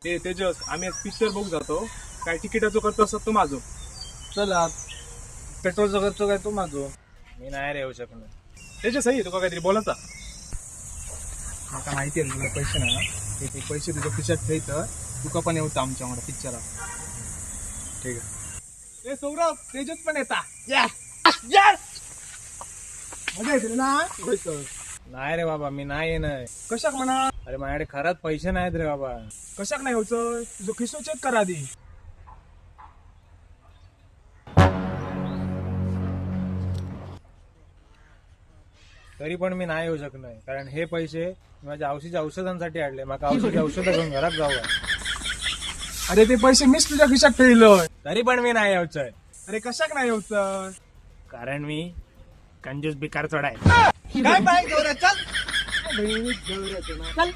ते तेजस आम्ही पिक्चर बघू जातो. काय तिकिटाचं खर्च असत तो माझो. चला पेट्रोलचा खर्च काय तो माझो. मी नाही रे येऊ शकणार. तेजस आहे तुका काहीतरी बोलायचा. मला माहिती आहे तुला पैसे नाही ना ते पैसे तुझ्या खिशात ठेवतं तुका पण येऊचं आमच्याकडे पिक्चरात. ठीक आहे. ए सौरभ तेजस पण येता. मजा येते ना. नाही रे बाबा मी नाही येणार. कशाक म्हणा. अरे माझ्याकडे खरंच पैसे नाहीत रे बाबा. कशाक नाही होचं. तुझं खिसो चेक करा आधी. तरी पण मी नाही येऊ शकणार कारण हे पैसे मी माझ्या औषधांसाठी आणले. मला औषधी औषधं घेऊन घरात जाऊ. अरे ते पैसे मीच तुझ्या खिशात ठेवलोय. तरी पण मी नाही यायचंय अरे कशाक नाही होतं. कारण मी कंजूस बिकार चढाय. काय पाहिजे चल. चल